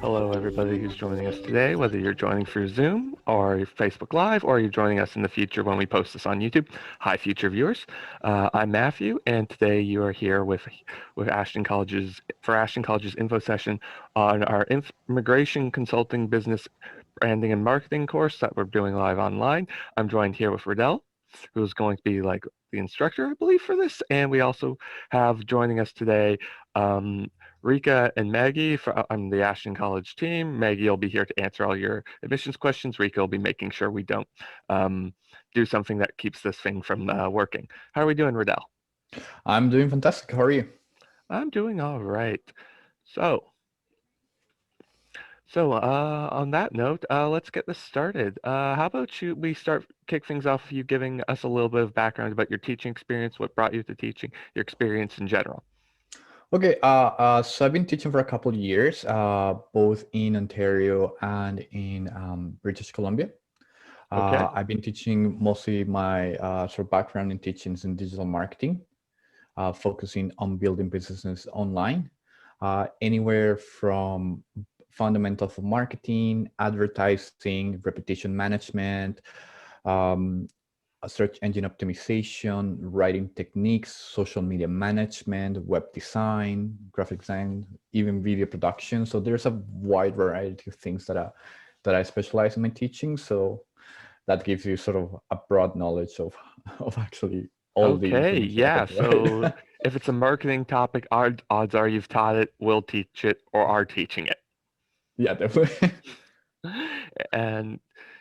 Hello, everybody who's joining us today, whether you're joining through Zoom or Facebook Live, or you're joining us in the future when we post this on YouTube. Hi, future viewers. I'm Matthew, and today you are here with Ashton College's info session on our immigration consulting business branding and marketing course that we're doing live online. I'm joined here with Riddell, who's going to be like the instructor, I believe, for this, and we also have joining us today. Rika and Maggie from the Ashton College team. Maggie will be here to answer all your admissions questions. Rika will be making sure we don't do something that keeps this thing from working. How are we doing, Riddell? I'm doing fantastic. How are you? I'm doing all right. So, on that note, let's get this started. How about we kick things off with you giving us a little bit of background about your teaching experience, what brought you to teaching, your experience in general. Okay, so I've been teaching for a couple of years, both in Ontario and in British Columbia. Okay. I've been teaching mostly my sort of background in teaching is in digital marketing, focusing on building businesses online, anywhere from fundamentals of marketing, advertising, reputation management, um, search engine optimization, writing techniques, social media management, web design, graphic design, even video production. So there's a wide variety of things that I specialize in my teaching. So that gives you sort of a broad knowledge of actually all the Okay, information I yeah. can So provide. if it's a marketing topic, odds are you've taught it, will teach it, or are teaching it. Yeah, definitely. And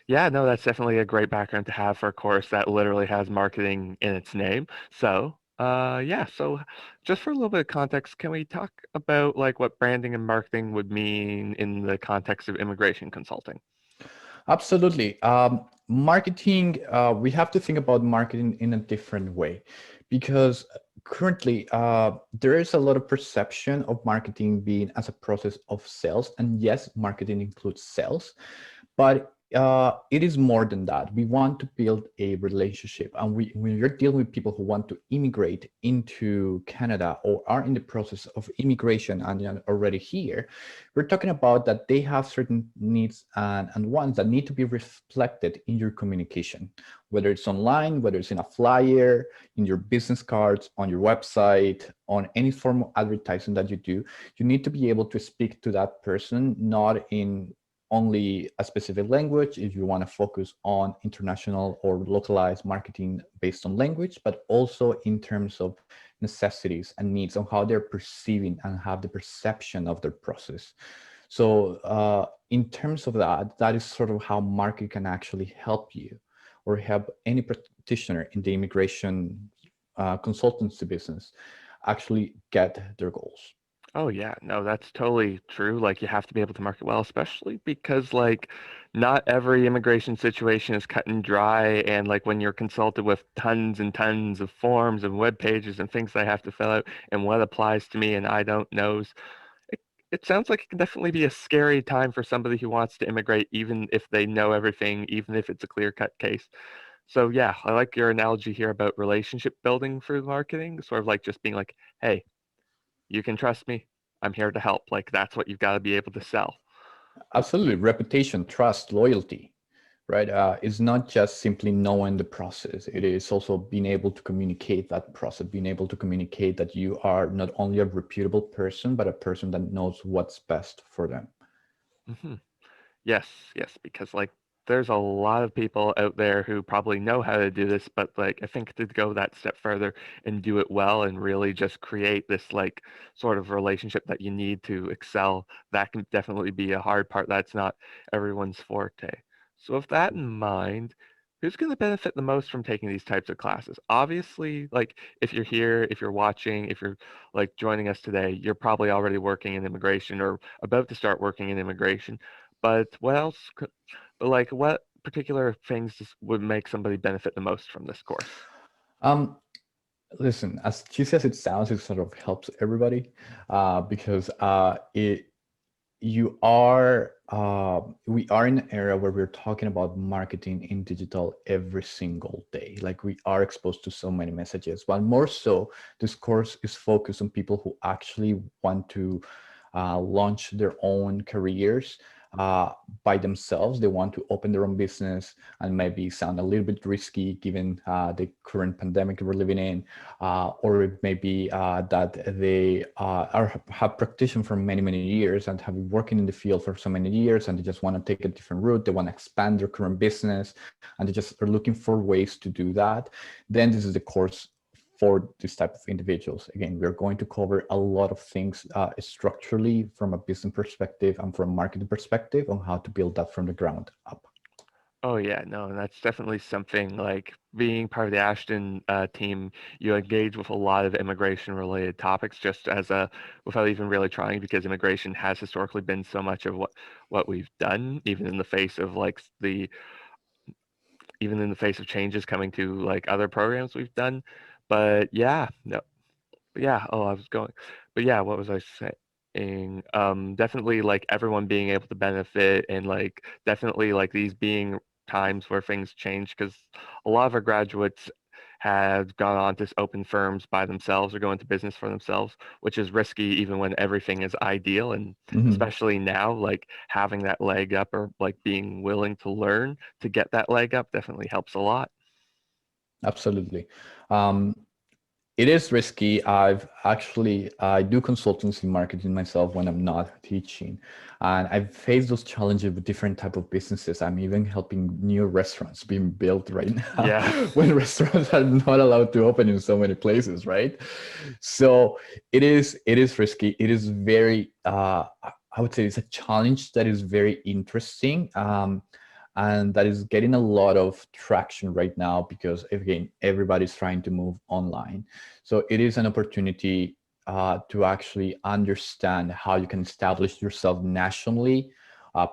yeah, no, that's definitely a great background to have for a course that literally has marketing in its name. So, yeah, so just for a little bit of context, can we talk about like what branding and marketing would mean in the context of immigration consulting? Absolutely. Marketing, we have to think about marketing in a different way because currently there is a lot of perception of marketing being as a process of sales. And yes, marketing includes sales, but it is more than that. We want to build a relationship, and when you're dealing with people who want to immigrate into Canada or are in the process of immigration and are already here, we're talking about that they have certain needs and wants that need to be reflected in your communication, whether it's online, whether it's in a flyer, in your business cards, on your website, on any form of advertising that you do. You need to be able to speak to that person, not in only a specific language if you want to focus on international or localized marketing based on language, but also in terms of necessities and needs on how they're perceiving and have the perception of their process. So in terms of that, that is sort of how market can actually help you or help any practitioner in the immigration consultancy business actually get their goals. Oh yeah, no, that's totally true. Like you have to be able to market well, especially because like not every immigration situation is cut and dry and like when you're consulted with tons and tons of forms and web pages and things I have to fill out and what applies to me and I don't knows, it, it sounds like it can definitely be a scary time for somebody who wants to immigrate even if they know everything, even if it's a clear-cut case. So yeah, I like your analogy here about relationship building through marketing, sort of like just being like, hey, you can trust me. I'm here to help. Like that's what you've got to be able to sell. Absolutely. Reputation, trust, loyalty, right? It's not just simply knowing the process. It is also being able to communicate that process, being able to communicate that you are not only a reputable person, but a person that knows what's best for them. Hmm. Yes, yes, because like there's a lot of people out there who probably know how to do this, but like I think to go that step further and do it well and really just create this like sort of relationship that you need to excel, that can definitely be a hard part. That's not everyone's forte. So with that in mind, who's going to benefit the most from taking these types of classes? Obviously, like if you're here, if you're watching, if you're like joining us today, you're probably already working in immigration or about to start working in immigration. But what else but like what particular things would make somebody benefit the most from this course? Um, Listen, as cheesy as it sounds, it sort of helps everybody because you are we are in an era where we're talking about marketing in digital every single day. Like we are exposed to so many messages, but more so, this course is focused on people who actually want to launch their own careers uh, by themselves. They want to open their own business and maybe sound a little bit risky given the current pandemic we're living in, or it may be that they have practiced for many, many years and have been working in the field for so many years, and they just want to take a different route. They want to expand their current business, and they just are looking for ways to do that. Then this is the course for this type of individuals. Again, we're going to cover a lot of things structurally from a business perspective and from a marketing perspective on how to build that from the ground up. Oh yeah, no, and that's definitely something like being part of the Ashton team. You engage with a lot of immigration-related topics, just as a without even really trying, because immigration has historically been so much of what we've done, even in the face of like the even in the face of changes coming to like other programs we've done. But yeah, no, yeah. Oh, I was going, but yeah, what was I saying? Definitely like everyone being able to benefit, and like definitely like these being times where things change, because a lot of our graduates have gone on to open firms by themselves or go into business for themselves, which is risky even when everything is ideal. And Mhm. especially now, like having that leg up or like being willing to learn to get that leg up definitely helps a lot. Absolutely. Um, It is risky. I do consultancy marketing myself when I'm not teaching, and I've faced those challenges with different type of businesses. I'm even helping new restaurants being built right now Yeah. when restaurants are not allowed to open in so many places, right? So it is risky. It is very I would say it's a challenge that is very interesting. And that is getting a lot of traction right now because again everybody's trying to move online, so it is an opportunity to actually understand how you can establish yourself nationally,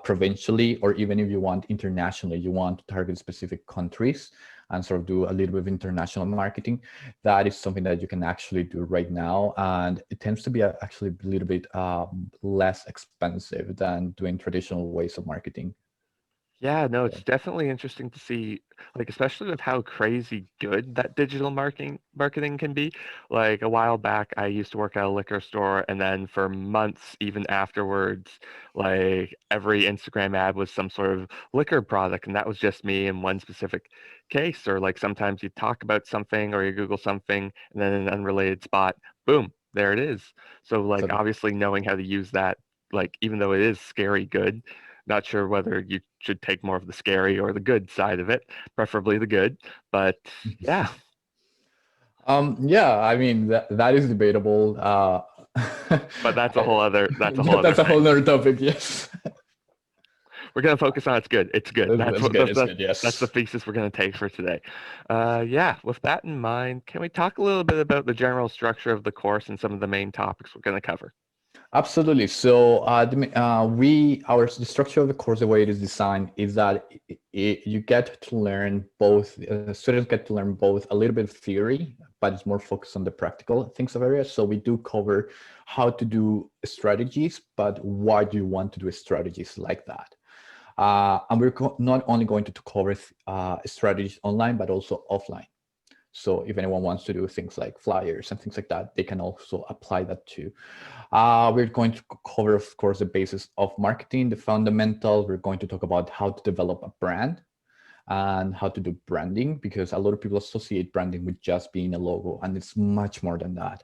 provincially, or even if you want internationally, you want to target specific countries and sort of do a little bit of international marketing. That is something that you can actually do right now, and it tends to be actually a little bit less expensive than doing traditional ways of marketing. Yeah, no, So, it's definitely interesting to see, like especially with how crazy good that digital marketing can be. Like a while back, I used to work at a liquor store, and then for months, even afterwards, like every Instagram ad was some sort of liquor product, and that was just me in one specific case. Or like sometimes you talk about something or you Google something, and then in an unrelated spot, boom, there it is. So like so obviously knowing how to use that, like even though it is scary good. Not sure whether you should take more of the scary or the good side of it, preferably the good. But yeah, yeah, I mean that is debatable. but that's a whole other That's a whole thing. nother topic. Yes, We're gonna focus on it's good. It's good. That's that's what good. It's good. that's the Yes. thesis we're gonna take for today. Yeah, with that in mind, can we talk a little bit about the general structure of the course and some of the main topics we're gonna cover? Absolutely. So the structure of the course, the way it is designed, is that you get to learn both. Students get to learn both a little bit of theory, but it's more focused on the practical things of areas. So we do cover how to do strategies, but why do you want to do strategies like that? And we're not only going to cover strategies online, but also offline. So if anyone wants to do things like flyers and things like that, they can also apply that too. We're going to cover, of course, the basis of marketing, the fundamentals. We're going to talk about how to develop a brand and how to do branding, because a lot of people associate branding with just being a logo, and it's much more than that.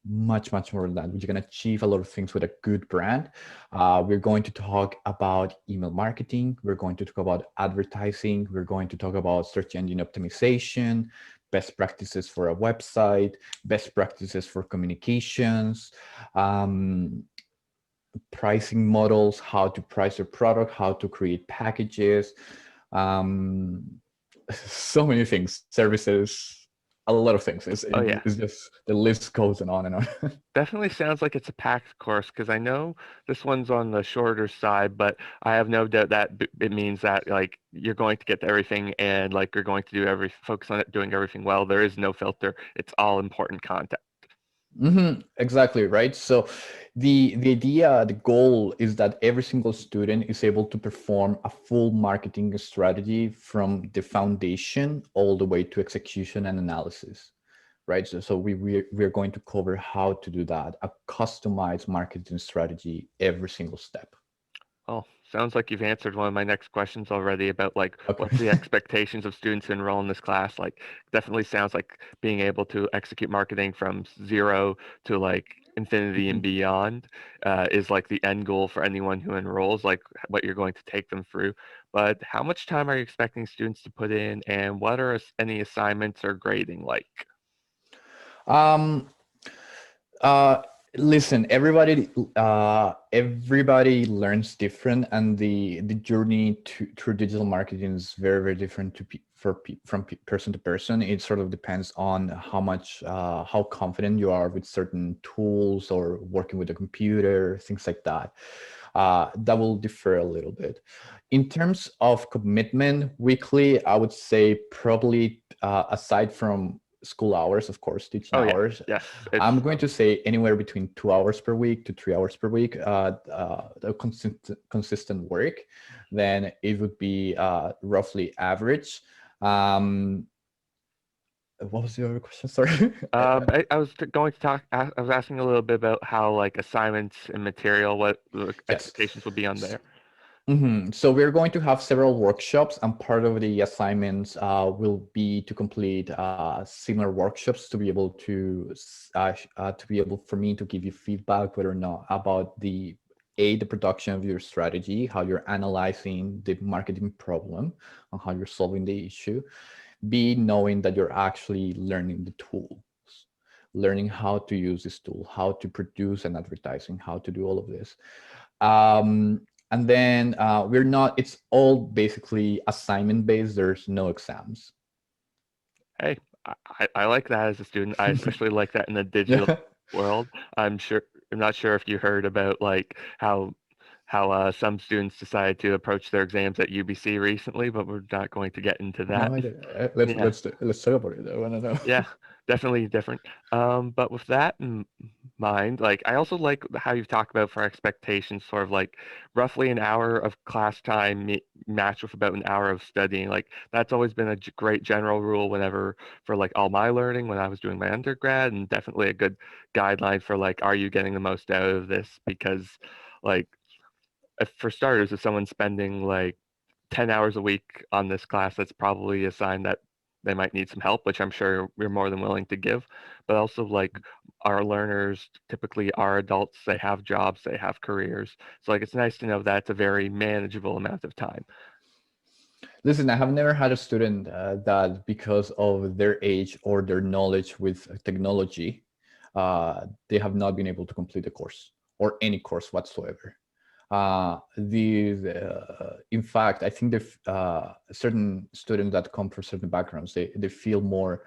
Much more than that. You can achieve a lot of things with a good brand. We're going to talk about email marketing. We're going to talk about advertising. We're going to talk about search engine optimization, best practices for a website, best practices for communications, um, pricing models, how to price your product, how to create packages, um, so many things, services, a lot of things. Oh yeah, It's just the list goes on and on. definitely sounds like it's a packed course because I know this one's on the shorter side, but I have no doubt that it means that like you're going to get to everything and like you're going to do focus on it doing everything well. There is no filter. It's all important content. Exactly, right. So the idea, the goal is that every single student is able to perform a full marketing strategy from the foundation all the way to execution and analysis, right? So we're going to cover how to do that, a customized marketing strategy every single step. Oh, sounds like you've answered one of my next questions already about like Okay. what's the expectations of students who enroll in this class. Like, definitely sounds like being able to execute marketing from zero to like infinity and Mhm. beyond is like the end goal for anyone who enrolls, like what you're going to take them through. But how much time are you expecting students to put in, and what are any assignments or grading like? Um, Uh, Listen, everybody learns different, and the journey to through digital marketing is very different from person to person. It sort of depends on how confident you are with certain tools or working with a computer, things like that. That will differ a little bit. In terms of commitment weekly, I would say probably aside from school hours, of course, teaching Oh yeah, hours, yes, it's I'm going to say anywhere between 2 hours per week to 3 hours per week, consistent work, then it would be roughly average. Um, what was the other question? Sorry. I was going to talk. I was asking a little bit about how like assignments and material, what the Yes. expectations would be on there. So we're going to have several workshops, and part of the assignments will be to complete similar workshops to be able to be able for me to give you feedback whether or not about the production of your strategy, how you're analyzing the marketing problem, and how you're solving the issue. B, knowing that you're actually learning the tools, learning how to use this tool, how to produce an advertising, how to do all of this. And then we're not, it's all basically assignment based. There's no exams. Hey, I like that as a student. I especially like that in the digital Yeah. world. I'm not sure if you heard about like how some students decided to approach their exams at UBC recently, but we're not going to get into No that. idea. Let's Yeah. let's talk about it. I want to know. Yeah, definitely different. But with that in mind, like I also like how you've talked about for expectations, sort of like roughly an hour of class time matched with about an hour of studying. Like that's always been a great general rule whenever for like all my learning when I was doing my undergrad, and definitely a good guideline for like, are you getting the most out of this? Because like if, for starters, if someone's spending like 10 hours a week on this class, that's probably a sign that they might need some help, which I'm sure we're more than willing to give. But also, like, our learners typically are adults, they have jobs, they have careers. So, like, it's nice to know that it's a very manageable amount of time. Listen, I have never had a student that because of their age or their knowledge with technology, they have not been able to complete the course or any course whatsoever. In fact, I think the certain students that come from certain backgrounds, they feel more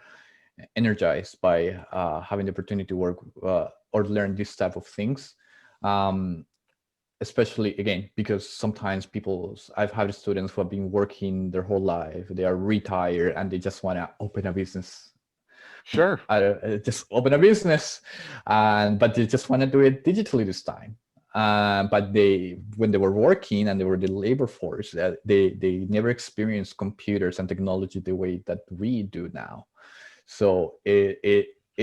energized by having the opportunity to work or learn this type of things. Um, Especially again because sometimes I've had students who have been working their whole life, they are retired, and they just want to open a business. Sure. Just open a business, and but they just want to do it digitally this time. But when they were working and they were the labor force, they never experienced computers and technology the way that we do now. So it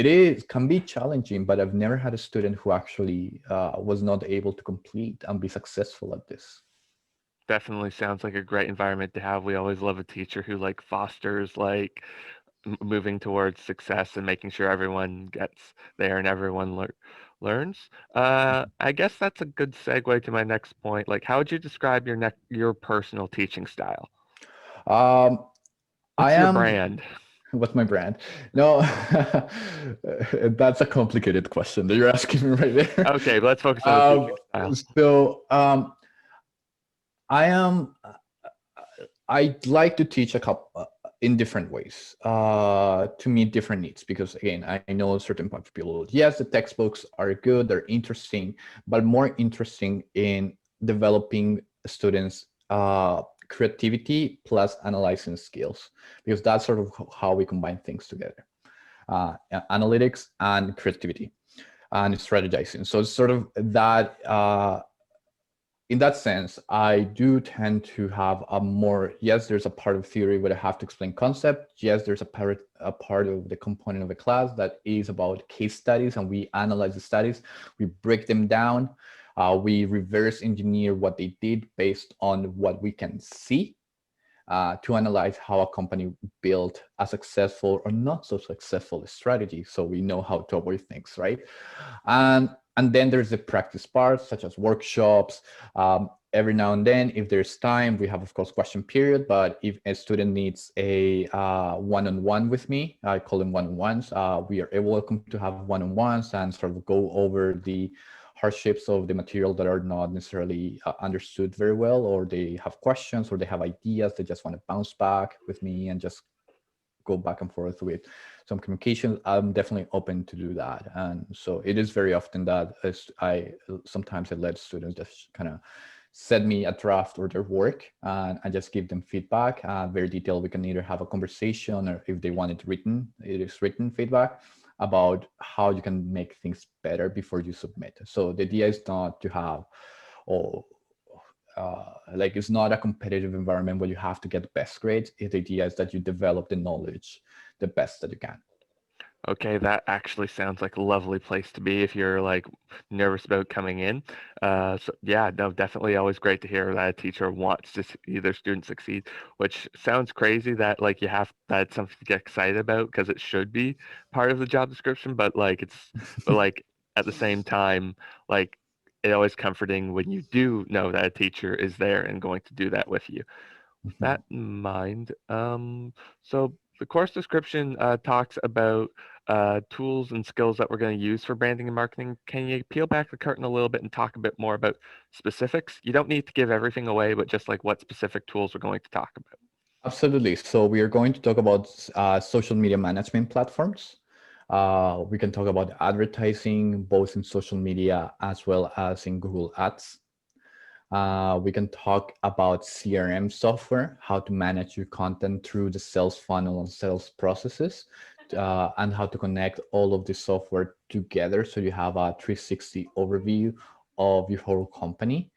is can be challenging, but I've never had a student who actually was not able to complete and be successful at this. Definitely sounds like a great environment to have. We always love a teacher who like fosters like moving towards success and making sure everyone gets there and everyone learns. I guess that's a good segue to my next point. Like, how would you describe your personal teaching style? Um, I What's your am. brand? What's my brand? No, that's a complicated question that you're asking me right there. Okay, let's focus on the Um, teaching style. so I am. I like to teach a couple in different ways to meet different needs because again, I know certain type of people. Yes, the textbooks are good, they're interesting, but more interesting in developing students' creativity plus analyzing skills because that's sort of how we combine things together, analytics and creativity. and strategizing. So it's sort of that. In that sense, I do tend to have a more, yes, there's a part of theory where I have to explain concept. Yes, there's a part of the component of the class that is about case studies, and we analyze the studies, we break them down, we reverse engineer what they did based on what we can see, to analyze how a company built a successful or not so successful strategy, so we know how to avoid things, right? And then there's the practice part, such as workshops. Every now and then, if there's time, we have, of course, question period. But if a student needs a one-on-one with me, I call them one-on-ones. We are welcome to have one-on-ones and sort of go over the hardships of the material that are not necessarily understood very well, or they have questions, or they have ideas. They just want to bounce back with me and just go back and forth with some communication. I'm definitely open to do that. And so it is very often that I sometimes I let students just kind of send me a draft or their work, and I just give them feedback, very detailed. We can either have a conversation, or if they want it is written feedback about how you can make things better before you submit. So the idea is not to have, oh, like it's not a competitive environment where you have to get the best grades. The idea is that you develop the knowledge the best that you can. Okay, that actually sounds like a lovely place to be if you're like nervous about coming in. So yeah, no, definitely always great to hear that a teacher wants to see their students succeed, which sounds crazy that like you have that's something to get excited about because it should be part of the job description, but like at the same time, like it always comforting when you do know that a teacher is there and going to do that with you. With that in mind, so the course description talks about tools and skills that we're going to use for branding and marketing. Can you peel back the curtain a little bit and talk a bit more about specifics? You don't need to give everything away, but just like what specific tools we're going to talk about. Absolutely. So we are going to talk about social media management platforms. We can talk about advertising, both in social media as well as in Google Ads. We can talk about CRM software, how to manage your content through the sales funnel and sales processes, and how to connect all of the software together so you have a 360 overview of your whole company.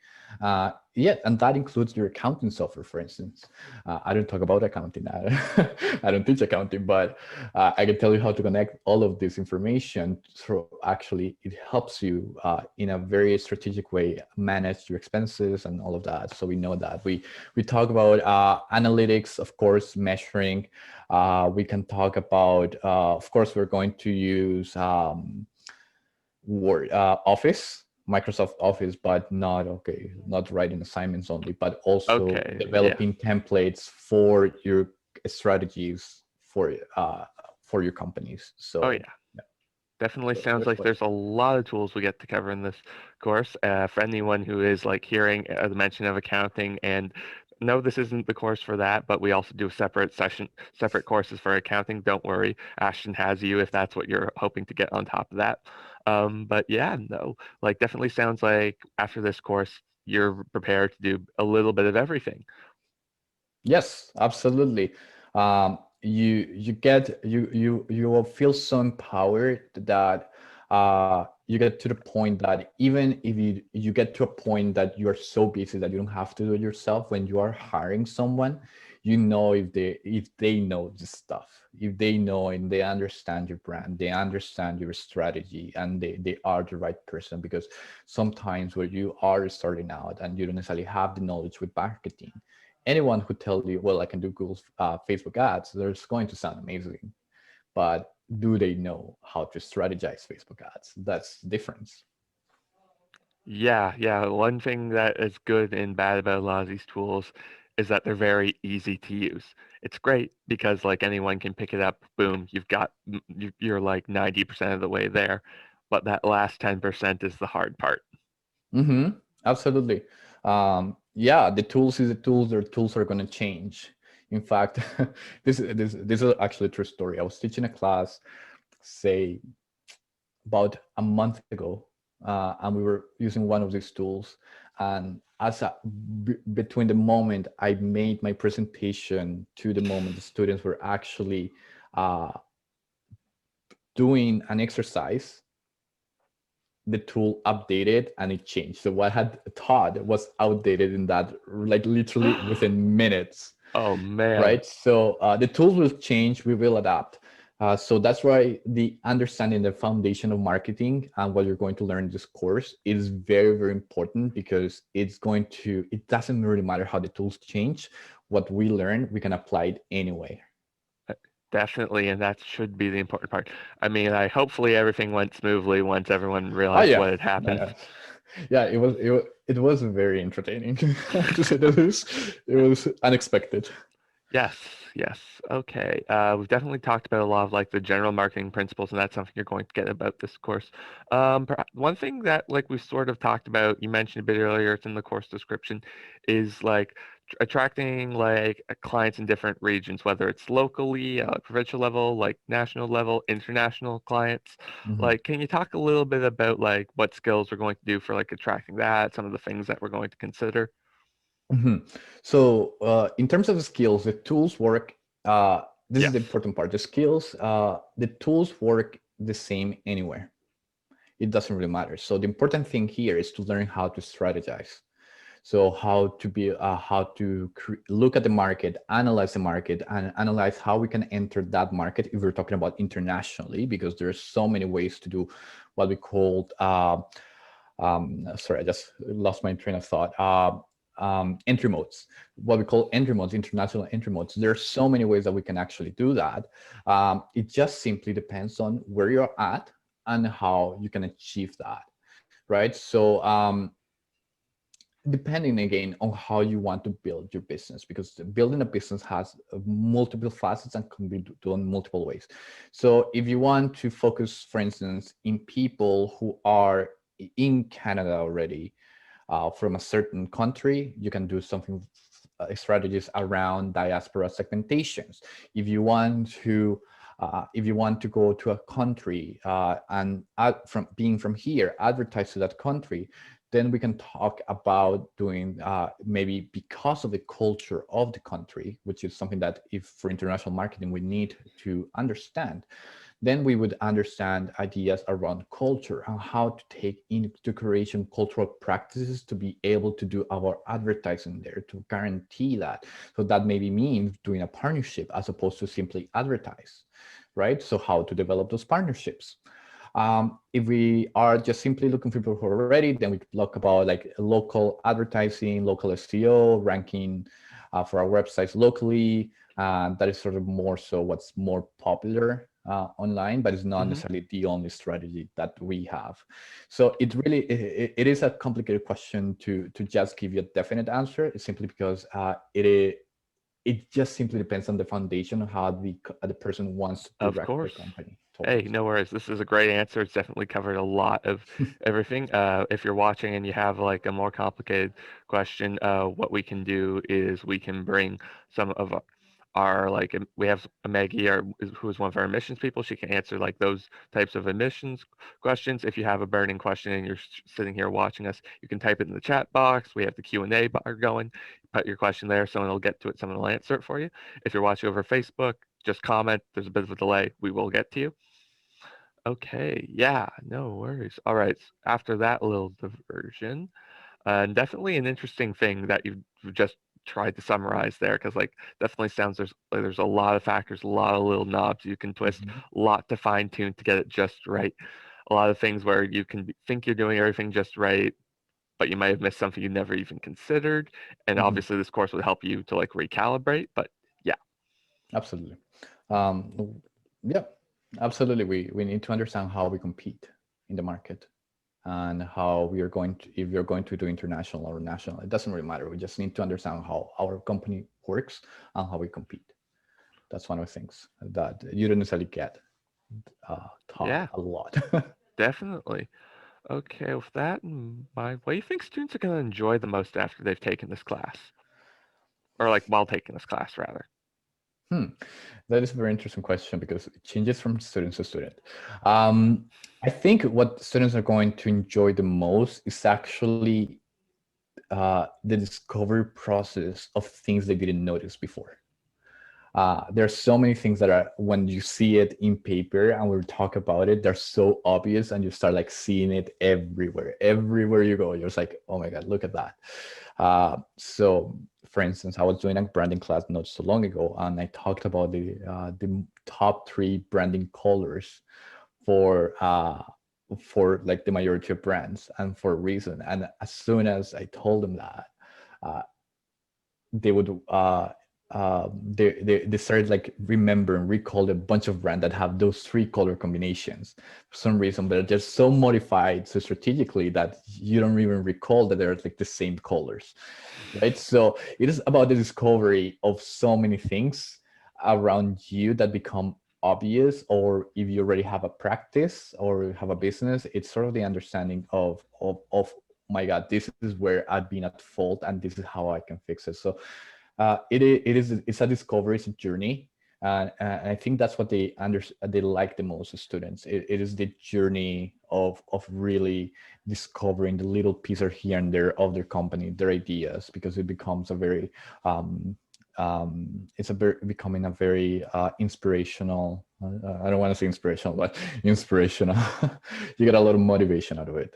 Yeah, and that includes your accounting software, for instance. I don't talk about accounting. I don't teach accounting, but I can tell you how to connect all of this information. So actually, it helps you in a very strategic way manage your expenses and all of that. So we know that we talk about analytics, of course, measuring. We can talk about, of course, we're going to use Word, Office, Microsoft Office, but not writing assignments only, but also Okay, yeah. developing templates for your strategies for your companies. Oh So yeah. Definitely so sounds there's like quite. there's a lot of tools we get to cover in this course. For anyone who is like hearing the mention of accounting and no, this isn't the course for that, but we also do separate courses for accounting. Don't worry, Ashton has you if that's what you're hoping to get on top of that. But yeah, no, like definitely sounds like after this course, you're prepared to do a little bit of everything. Yes, absolutely. You will feel so empowered that you get to the point that even if you get to a point that you are so busy that you don't have to do it yourself, when you are hiring someone, you know if they know this stuff, if they know and they understand your brand, they understand your strategy, and they are the right person. Because sometimes when you are starting out and you don't necessarily have the knowledge with marketing, anyone who tells you, well, I can do Google Facebook ads, they're going to sound amazing, but do they know how to strategize Facebook ads? That's the difference. Yeah, yeah. One thing that is good and bad about a lot of these tools is that they're very easy to use. It's great because like anyone can pick it up, boom, you're like 90% of the way there. But that last 10% is the hard part. Mm-hmm. Absolutely. Yeah, the tools is the tools. Their tools are going to change. In fact, this is actually a true story. I was teaching a class, say about a month ago, and we were using one of these tools. And between the moment I made my presentation to the moment the students were actually uh, doing an exercise, the tool updated and it changed. So what I had thought was outdated in that, like literally within minutes, Oh man. right? So the tools will change, we will adapt. So that's why the understanding the foundation of marketing and what you're going to learn in this course is very, very important, because it doesn't really matter how the tools change. What we learn, we can apply it anyway. Definitely, and that should be the important part. I mean, I hopefully everything went smoothly once everyone Oh realized yeah, what had happened. yeah, yeah. It was very entertaining to say the least. It was unexpected. Yes, yes. Okay. We've definitely talked about a lot of like the general marketing principles, and that's something you're going to get about this course. One thing that like we sort of talked about, you mentioned a bit earlier, it's in the course description, is like attracting like clients in different regions, whether it's locally, provincial level, like national level, international clients. Mhm. Like, can you talk a little bit about like what skills we're going to do for like attracting that, some of the things that we're going to consider? Mhm. So, in terms of the skills, the tools work. This is Yes, the important part. The tools work the same anywhere. It doesn't really matter. So the important thing here is to learn how to strategize. So how to look at the market, analyze the market, and analyze how we can enter that market if we're talking about internationally, because there's so many ways to do what we call sorry, I just lost my train of thought. Entry modes, what we call entry modes, international entry modes. There are so many ways that we can actually do that. It just simply depends on where you're at and how you can achieve that, right? So depending again on how you want to build your business, because building a business has multiple facets and can be done multiple ways. So if you want to focus, for instance, in people who are in Canada already, from a certain country, you can do something, strategies around diaspora segmentations. If you want to go to a country, and from being from here, advertise to that country, then we can talk about doing, maybe because of the culture of the country, which is something that if for international marketing we need to understand, then we would understand ideas around culture and how to take into consideration cultural practices to be able to do our advertising there, to guarantee that. So that maybe means doing a partnership as opposed to simply advertise, right? So how to develop those partnerships. If we are just simply looking for people who are ready, then we could talk about like local advertising, local SEO, ranking for our websites locally. That is sort of more so what's more popular online, but it's not hmm necessarily the only strategy that we have. So it is a complicated question to just give you a definite answer. It's simply because it just simply depends on the foundation of how the person wants to of direct their course. company Hey, towards. no worries. This is a great answer. It's definitely covered a lot of everything. If you're watching and you have like a more complicated question, what we can do is we can bring some of our like we have a Maggie, who is one of our admissions people. She can answer like those types of admissions questions. If you have a burning question and you're sitting here watching us, you can type it in the chat box. We have the Q&A bar going. Put your question there. Someone will get to it. Someone will answer it for you. If you're watching over Facebook, just comment. There's a bit of a delay. We will get to you. Okay, yeah, no worries. All right, after that little diversion, and definitely an interesting thing that you've just tried to summarize there, because like definitely sounds there's a lot of factors, a lot of little knobs you can twist, Mhm, a lot to fine tune to get it just right. A lot of things where you can think you're doing everything just right, but you might have missed something you never even considered. And mhm. obviously, this course would help you to like recalibrate. But yeah, Absolutely. Um, yeah, absolutely. We need to understand how we compete in the market and how we are going to, if you're going to do international or national, it doesn't really matter. We just need to understand how our company works and how we compete. That's one of the things that you don't necessarily get taught yeah, a lot. definitely. Okay, with that in mind, what do you think students are going to enjoy the most after they've taken this class? Or like while taking this class, rather. Hmm. That is a very interesting question because it changes from student to student. Um, I think what students are going to enjoy the most is actually the discovery process of things they didn't notice before. There's so many things that are, when you see it in paper and we talk about it, they're so obvious, and you start like seeing it everywhere you go. You're just like, oh my god, look at that. So for instance, I was doing a branding class not so long ago, and I talked about the top three branding colors for like the majority of brands, and for a reason. And as soon as I told them that, uh, they would they started like remember and recall a bunch of brands that have those three color combinations for some reason, but they're so modified so strategically that you don't even recall that they're like the same colors, right? So it is about the discovery of so many things around you that become obvious, or if you already have a practice or have a business, it's sort of the understanding of my god, this is where I've been at fault and this is how I can fix it. So it's a discovery, it's a journey, and I think that's what they like the most as students. It is the journey of really discovering the little pieces here and there of their company, their ideas, because it becomes a very it's a very becoming a very inspirational. I don't want to say inspirational, but inspirational. You get a lot of motivation out of it.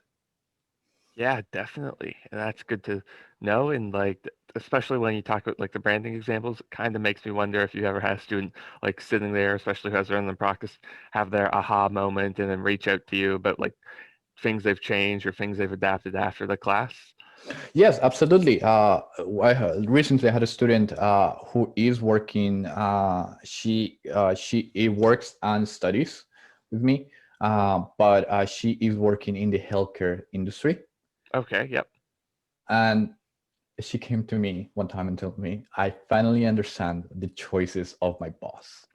Yeah, definitely. And that's good to know. And like, especially when you talk about like the branding examples, it kind of makes me wonder if you ever had a student like sitting there, especially who has their own practice, have their aha moment and then reach out to you about like things they've changed or things they've adapted after the class. Yes, absolutely. Recently I had a student who is working. She works and studies with me, but she is working in the healthcare industry. Okay, yep. And she came to me one time and told me, "I finally understand the choices of my boss.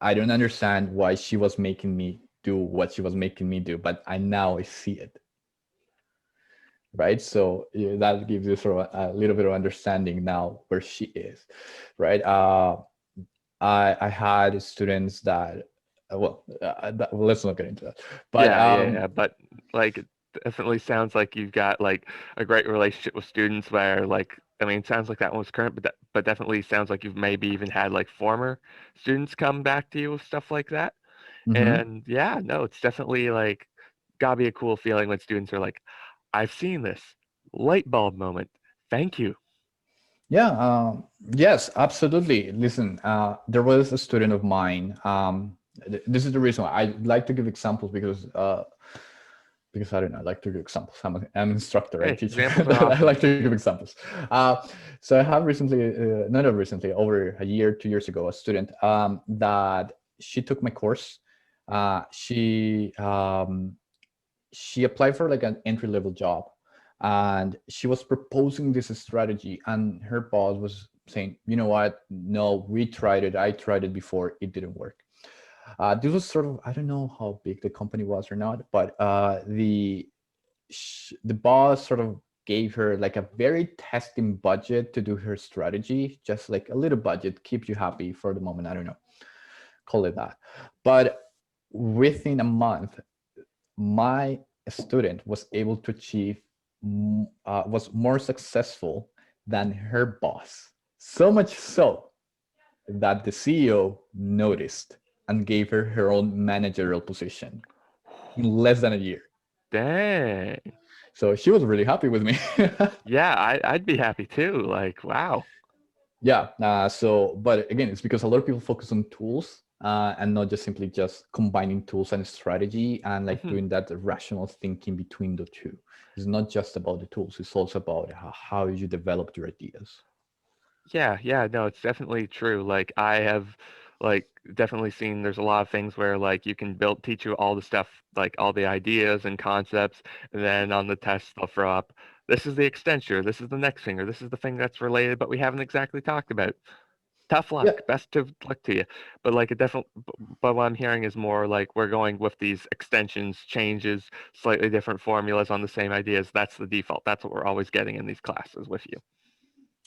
I don't understand why she was making me do what she was making me do, but I see it." Right, so yeah, that gives you sort of a little bit of understanding now where she is, right? I had students that well, let's not get into that, but Yeah. But like, it definitely sounds like you've got like a great relationship with students where like, I mean, it sounds like that one was current, but definitely sounds like you've maybe even had like former students come back to you with stuff like that. mhm. And yeah, no, it's definitely like gotta be a cool feeling when students are like, I've seen this light bulb moment. Thank you. Yeah, yes, absolutely. Listen, there was a student of mine. This is the reason why I like to give examples, because I don't know, I like to give examples. I'm an instructor, I Hey, teach. examples are I awesome. like to give examples. Uh, so I have recently, not recently, over a year, 2 years ago, a student that she took my course. She applied for like an entry level job, and she was proposing this strategy, and her boss was saying, you know what, no, we tried it, I tried it before, it didn't work. This was sort of, I don't know how big the company was or not, but the boss sort of gave her like a very testing budget to do her strategy, just like a little budget, keep you happy for the moment, I don't know, call it that. But within a month, my student was able to achieve, was more successful than her boss. So much so that the CEO noticed and gave her her own managerial position in less than a year. Dang. So she was really happy with me. Yeah, I'd be happy too. Like, wow. Yeah. But again, it's because a lot of people focus on tools, and not just simply just combining tools and strategy, and like Mhm. doing that rational thinking between the two. It's not just about the tools. It's also about how you develop your ideas. Yeah, no, it's definitely true. Like I have like definitely seen there's a lot of things where like you can build teach you all the stuff, like all the ideas and concepts, and then on the test they'll throw up this is the extension, or this is the next thing, or this is the thing that's related, but we haven't exactly talked about. Tough Yeah, luck. Best of luck to you. But like it definitely, but what I'm hearing is more like we're going with these extensions, changes, slightly different formulas on the same ideas. That's the default. That's what we're always getting in these classes with you.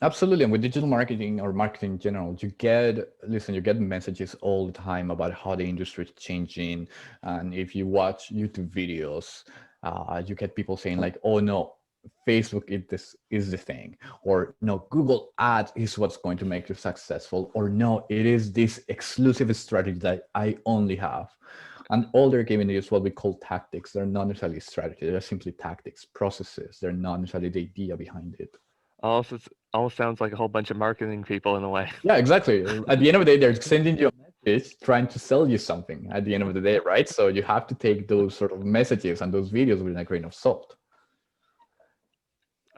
absolutely. And with digital marketing or marketing in general, listen, you get messages all the time about how the industry is changing. And if you watch YouTube videos, you get people saying like, oh no, Facebook is the thing, or no, Google Ads is what's going to make you successful, or no, it is this exclusive strategy that I only have. And all they're giving you is what we call tactics. They're not necessarily strategy, they're simply tactics, processes. They're not necessarily the idea behind it. Also, it almost sounds like a whole bunch of marketing people in a way. Yeah, exactly. At the end of the day, they're sending you a message trying to sell you something at the end of the day, right? So you have to take those sort of messages and those videos with a grain of salt.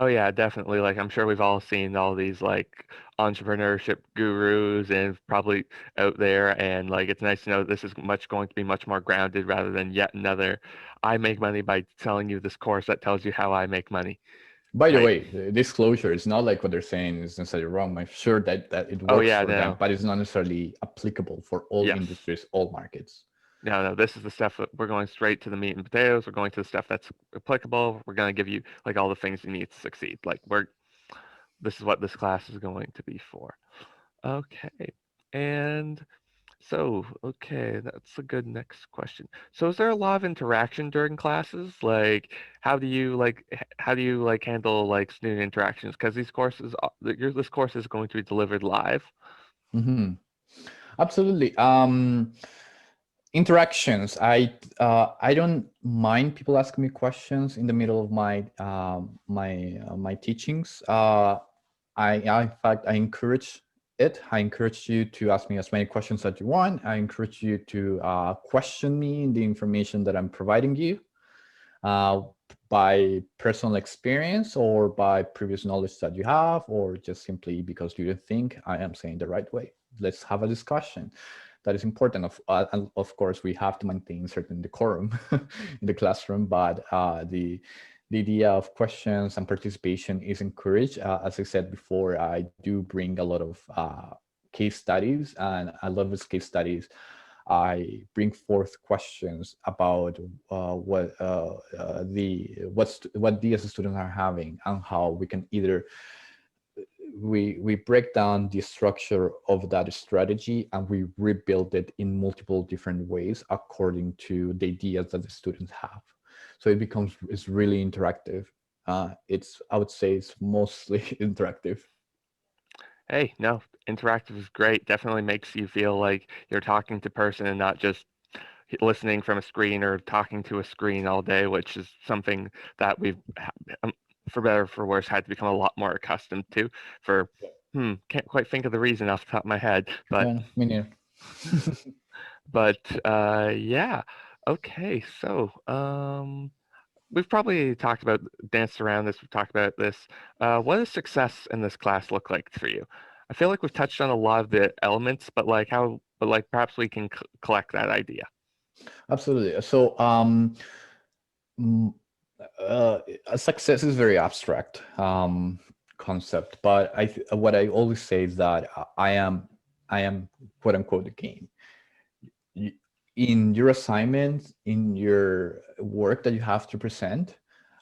Oh yeah, definitely. Like I'm sure we've all seen all these like entrepreneurship gurus and probably out there, and like it's nice to know this is much going to be much more grounded rather than yet another I make money by telling you this course that tells you how I make money, By the right? way, the disclosure is not like what they're saying is necessarily wrong. I'm sure that it Oh works yeah, for them, no. but it's not necessarily applicable for all Yes. industries, all markets. No, no, this is the stuff that we're going straight to the meat and potatoes. We're going to the stuff that's applicable. We're going to give you like all the things you need to succeed. Like we're this is what this class is going to be for. Okay. And so, okay, that's a good next question. So, is there a lot of interaction during classes? Like, how do you like handle like student interactions? Because these courses, this course is going to be delivered live. Hmm. Absolutely. Interactions. I don't mind people asking me questions in the middle of my teachings. In fact, I encourage it. I encourage you to ask me as many questions that you want. I encourage you to question me in the information that I'm providing you, uh, by personal experience or by previous knowledge that you have, or just simply because you think I am saying the right way. Let's have a discussion. That is important. And of course, we have to maintain certain decorum in the classroom, but the idea of questions and participation is encouraged. As I said before, I do bring a lot of case studies, and I love these case studies. I bring forth questions about what the as students are having, and how we can either we break down the structure of that strategy and we rebuild it in multiple different ways according to the ideas that the students have. So it's really interactive. It's I would say it's mostly interactive. Hey, no, interactive is great. Definitely makes you feel like you're talking to person and not just listening from a screen or talking to a screen all day, which is something that um, for better or for worse, had to become a lot more accustomed to. For can't quite think of the reason off the top of my head, Yeah, me neither. yeah. Okay, so we've probably talked about danced around this. We've talked about this. What does success in this class look like for you? I feel like we've touched on a lot of the elements, but like perhaps we can collect that idea. Absolutely. So mm, success is very abstract concept, but what I always say is that I am quote unquote the game. Y- In your assignments, in your work that you have to present,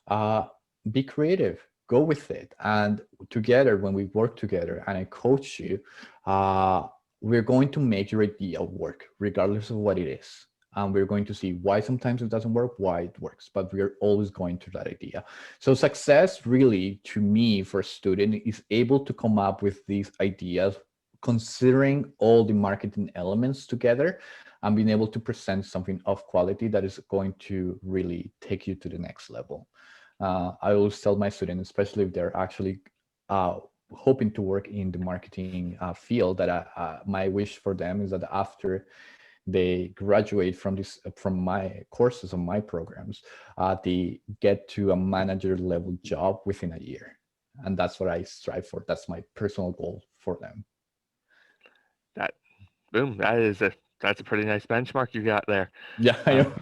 uh, be creative. Go with it, and together, when we work together, and I coach you, uh, we're going to make your idea work, regardless of what it is. And we're going to see why sometimes it doesn't work, why it works, but we're always going to that idea. So success really, to me, for a student is able to come up with these ideas, considering all the marketing elements together and being able to present something of quality that is going to really take you to the next level. I always tell my students, especially if they're actually uh, hoping to work in the marketing field, that my wish for them is that after they graduate from my courses and my programs, they get to a manager level job within a year, and that's what I strive for. That's my personal goal for them. That boom, that's a pretty nice benchmark you got there. Yeah, I Uh, know.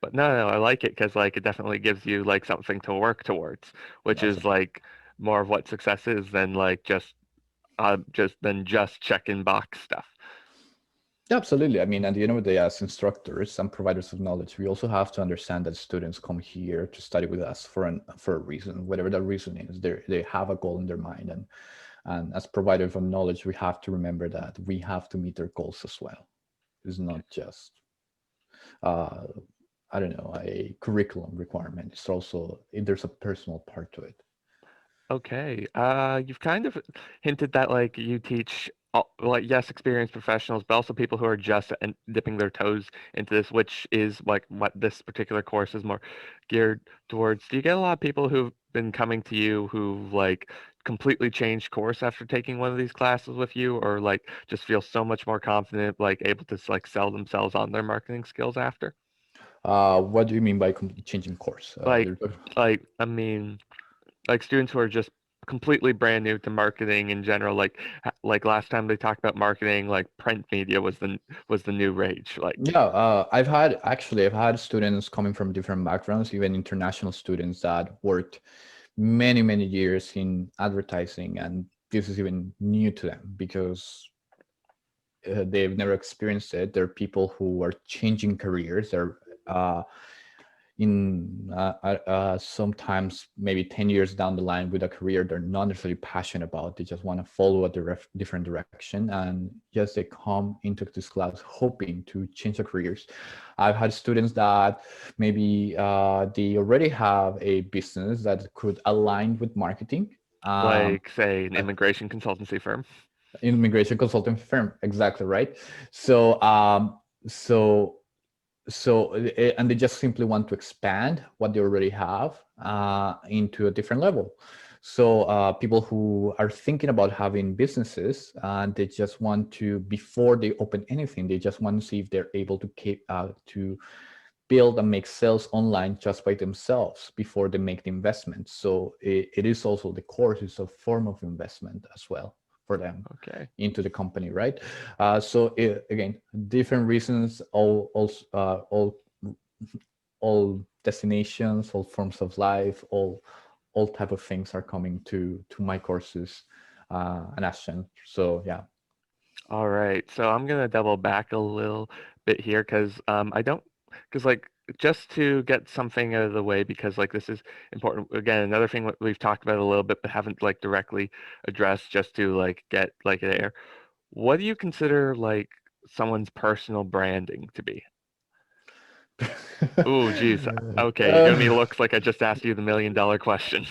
but no, no, I like it because like it definitely gives you like something to work towards, which is Absolutely. like more of what success is than like just checking box stuff. Yeah, absolutely. I mean, at the end of the day, as instructors and providers of knowledge, we also have to understand that students come here to study with us for a reason, whatever that reason is. They have a goal in their mind, and as providers of knowledge, we have to remember that we have to meet their goals as well. It's not just uh, I don't know, a curriculum requirement. It's also there's a personal part to it. Okay. You've kind of hinted that like you teach like yes, experienced professionals, but also people who are just dipping their toes into this, which is like what this particular course is more geared towards. Do you get a lot of people who've been coming to you who've like completely changed course after taking one of these classes with you, or like just feel so much more confident, like able to like sell themselves on their marketing skills after? What do you mean by changing course? Like, I mean, like students who are just completely brand new to marketing in general, like last time they talked about marketing, like print media was the new rage. Like, Yeah, I've had students coming from different backgrounds, even international students that worked many years in advertising, and this is even new to them because they've never experienced it. There are people who are changing careers. They're uh, in sometimes maybe 10 years down the line with a career they're not necessarily passionate about. They just want to follow a different direction. And yes, they come into this class hoping to change their careers. I've had students that maybe they already have a business that could align with marketing. say an Uh, immigration consultancy firm. Immigration consulting firm, exactly right. So so and they just simply want to expand what they already have into a different level. So people who are thinking about having businesses, they just want to, before they open anything, they just want to see if they're able to keep to build and make sales online just by themselves before they make the investment. So it is also, the course is a form of investment as well for them Okay. into the company, right? Again, different reasons, all destinations, all forms of life, all type of things are coming to my courses and Ashton. So yeah. All right. So I'm gonna double back a little bit here because I don't because like just to get something out of the way because like this is important. Again, another thing that we've talked about a little bit but haven't like directly addressed just to like get like there. What do you consider like someone's personal branding to be? Ooh, geez. Okay, you're giving me uh, looks like I just asked you the $1 million question.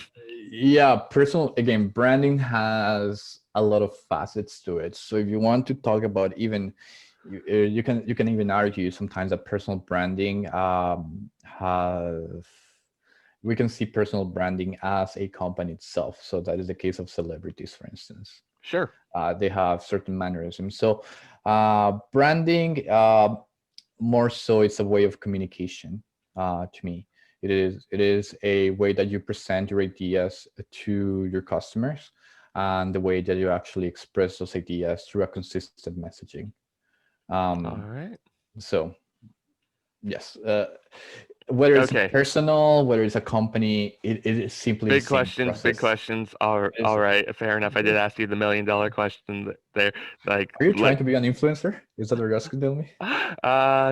yeah, personal, again, branding has a lot of facets to it. So if you want to talk about, even you can even argue sometimes that personal branding have we can see personal branding as a company itself. So that is the case of celebrities, for instance. Sure. They have certain mannerisms. So branding, more so, it's a way of communication. To me, it is a way that you present your ideas to your customers, and the way that you actually express those ideas through a consistent messaging. All um, right. so yes, whether it's a Okay. personal, whether it's a company, it is simply the Big same questions, big process. questions. Are It is, all right. Fair enough. I did ask you the $1 million question there. Like, are you trying to be an influencer? Is that what you're asking, tell me?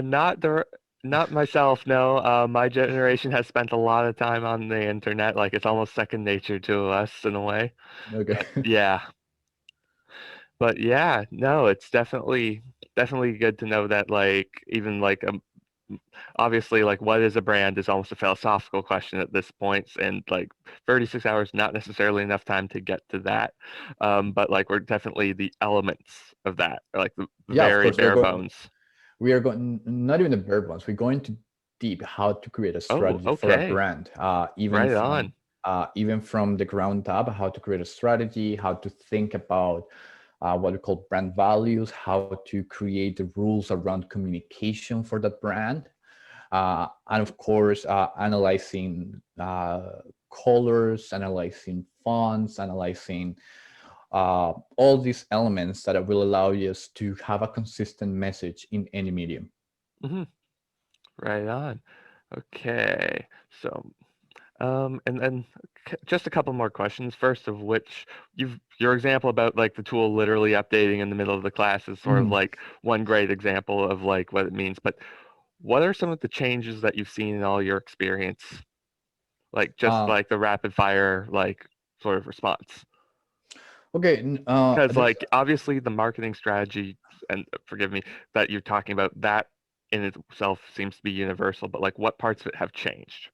not the not myself, no. My generation has spent a lot of time on the internet. Like it's almost second nature to us in a way. Okay. Yeah. But yeah, no, it's definitely good to know that like even like obviously like what is a brand is almost a philosophical question at this point and like 36 hours not necessarily enough time to get to that. But like we're definitely the elements of that, or like the Yeah, of very course, bare bones. we are going, not even the bare ones, we're going to deep how to create a Oh, strategy for a okay. brand, Right on. even from the ground up, how to create a strategy, how to think about what we call brand values, how to create the rules around communication for that brand, and of course, analyzing colors, analyzing fonts, analyzing all these elements that will allow us to have a consistent message in any medium. Hmm. Right on. Okay. So and then just a couple more questions. First of which, your example about like the tool literally updating in the middle of the class is sort of Mhm. like one great example of like what it means. But what are some of the changes that you've seen in all your experience? Like just Uh, like the rapid fire like sort of response. okay, Because there's like obviously the marketing strategy and forgive me that you're talking about that in itself seems to be universal, but like what parts of it have changed?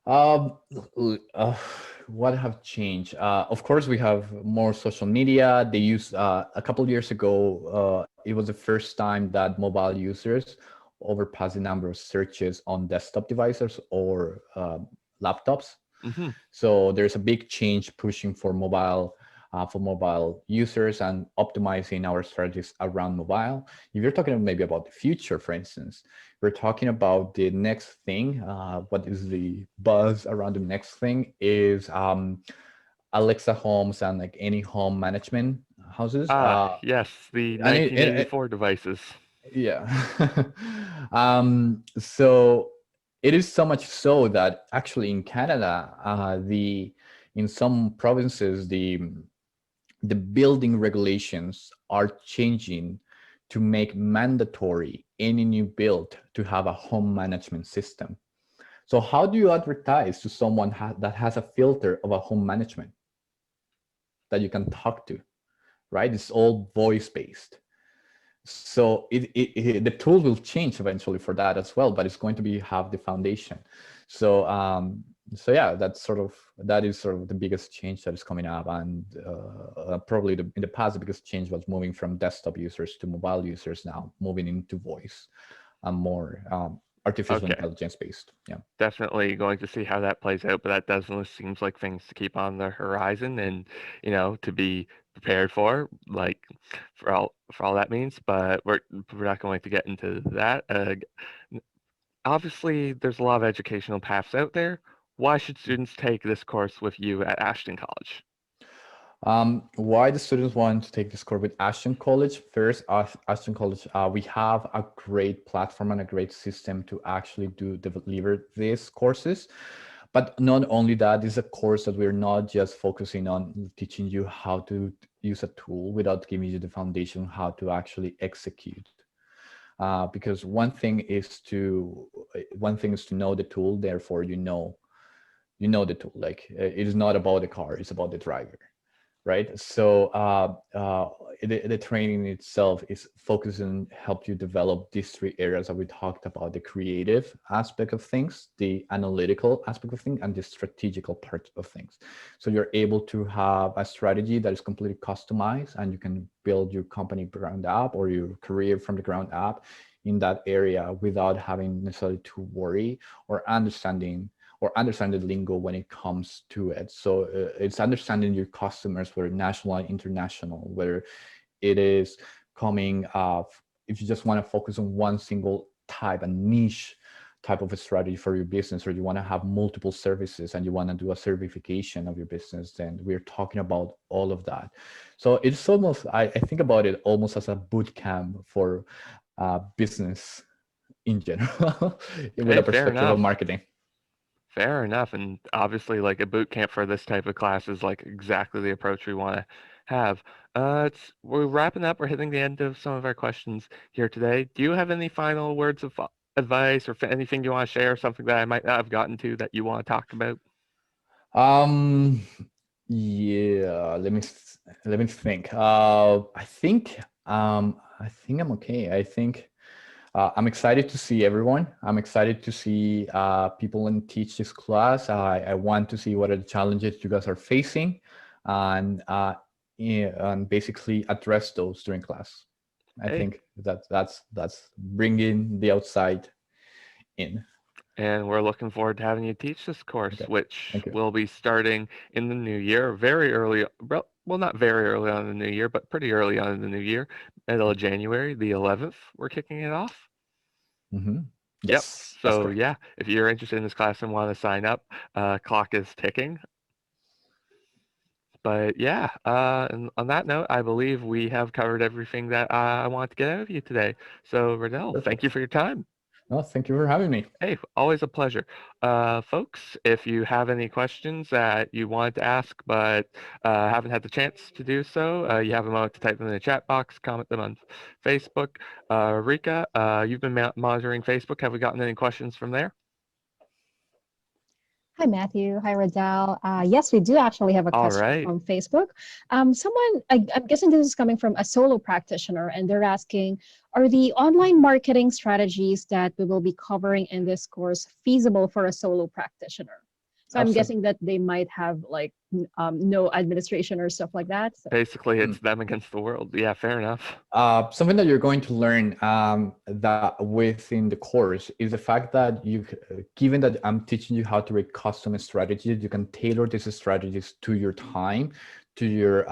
Um, l- uh, what have changed? Of course, we have more social media. They use a couple of years ago. It was the first time that mobile users overpassed the number of searches on desktop devices or laptops. Hmm. So there's a big change pushing for mobile users and optimizing our strategies around mobile. If you're talking maybe about the future, for instance, we're talking about the next thing. What is the buzz around the next thing is Alexa homes and like any home management houses. Ah, yes, the And 1984 devices. yeah. So it is so much so that actually in Canada, the in some provinces the building regulations are changing to make mandatory any new build to have a home management system. So how do you advertise to someone that has a filter of a home management that you can talk to, right? It's all voice based. So the tool will change eventually for that as well, but it's going to be have the foundation. So so yeah, that is sort of the biggest change that is coming up, and probably in the past the biggest change was moving from desktop users to mobile users, now moving into voice and more artificial Okay, intelligence based. Yeah. definitely going to see how that plays out, but that definitely seems like things to keep on the horizon and, to be prepared for, like for all that means. But we're not going to get into that. Obviously, there's a lot of educational paths out there. Why should students take this course with you at Ashton College? Why the students want to take this course with Ashton College? First, Ashton College, we have a great platform and a great system to actually deliver these courses. But not only that, is a course that we're not just focusing on teaching you how to use a tool without giving you the foundation how to actually execute. Because one thing is to know the tool, therefore you know the tool. Like it is not about the car, it's about the driver, right? So the training itself is focused on help you develop these three areas that we talked about: the creative aspect of things, the analytical aspect of things, and the strategical part of things. So you're able to have a strategy that is completely customized, and you can build your company ground up or your career from the ground up in that area without having necessarily to worry or understand the lingo when it comes to it. So it's understanding your customers, whether national and international, whether it is coming if you just want to focus on one single type, a niche type of a strategy for your business, or you want to have multiple services and you want to do a certification of your business, then we're talking about all of that. So it's almost, I think about it almost as a boot camp for business in general with a Hey, fair perspective of enough. marketing. Fair enough. And obviously, like a boot camp for this type of class is like exactly the approach we want to have. We're wrapping up. We're hitting the end of some of our questions here today. Do you have any final words of advice or anything you want to share? Something that I might not have gotten to that you want to talk about? Um, yeah, let me think. I think I'm okay. I think I'm excited to see everyone. I'm excited to see people and teach this class. I want to see what are the challenges you guys are facing, and yeah, and basically address those during class. I Hey, think that's bringing the outside in. and we're looking forward to having you teach this course, Okay, which thank you. will be starting in the new year, very early. Well, not very early on in the new year, but pretty early on in the new year, middle of January, the 11th. We're kicking it off. Hmm. Yep. Yes, that's So correct. yeah, if you're interested in this class and want to sign up, clock is ticking. But yeah, and on that note, I believe we have covered everything that I want to get out of you today. So Riddell, thank you Perfect. for your time. No, thank you for having me. Hey, always a pleasure. Folks, if you have any questions that you wanted to ask but haven't had the chance to do so, you have a moment to type them in the chat box, comment them on Facebook. Rika, you've been monitoring Facebook. Have we gotten any questions from there? Hi, Matthew. Hi, Radel. Yes, we do actually have a All question right. from Facebook. I'm guessing this is coming from a solo practitioner, and they're asking, are the online marketing strategies that we will be covering in this course feasible for a solo practitioner? So I'm Absolutely. guessing that they might have like no administration or stuff like that. So Basically, it's them against the world. Yeah, fair enough. Something that you're going to learn that within the course is the fact that given that I'm teaching you how to create custom strategies, you can tailor these strategies to your time, to your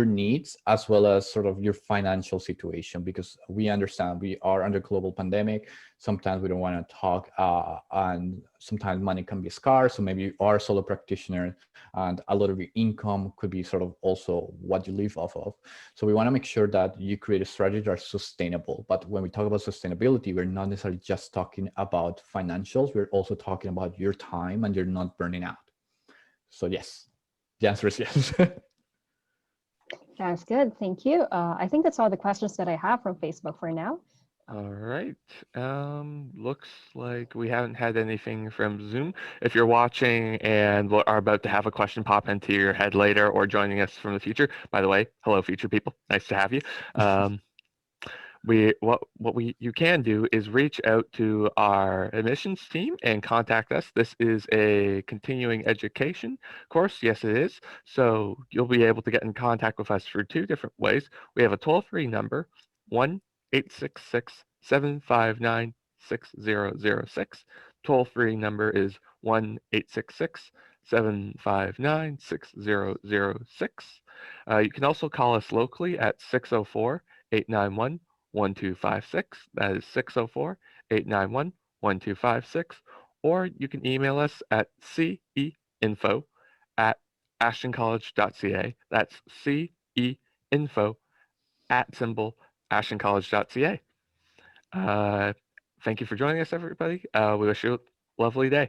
needs, as well as sort of your financial situation. Because we understand we are under global pandemic. Sometimes we don't want to talk, and sometimes money can be scarce. So maybe you are a solo practitioner, and a lot of your income could be sort of also what you live off of. So we want to make sure that you create a strategy that are sustainable. But when we talk about sustainability, we're not necessarily just talking about financials. We're also talking about your time and you're not burning out. So yes, the answer is yes. sounds good. Thank you. I think that's all the questions that I have from Facebook for now. All right. Looks like we haven't had anything from Zoom. If you're watching and are about to have a question pop into your head later or joining us from the future, by the way, hello, future people. Nice to have you. Um, what we you can do is reach out to our admissions team and contact us. This is a continuing education course. Yes, it is. So you'll be able to get in contact with us through two different ways. We have a toll-free number, 1-866-759-6006. Toll-free number is 1-866-759-6006. You can also call us locally at 604-891-1256. That is 604-891-1256. Or you can email us at ceinfo at ashtoncollege.ca. That's ceinfo at symbol ashtoncollege.ca. Uh, Thank you for joining us, everybody. We wish you a lovely day.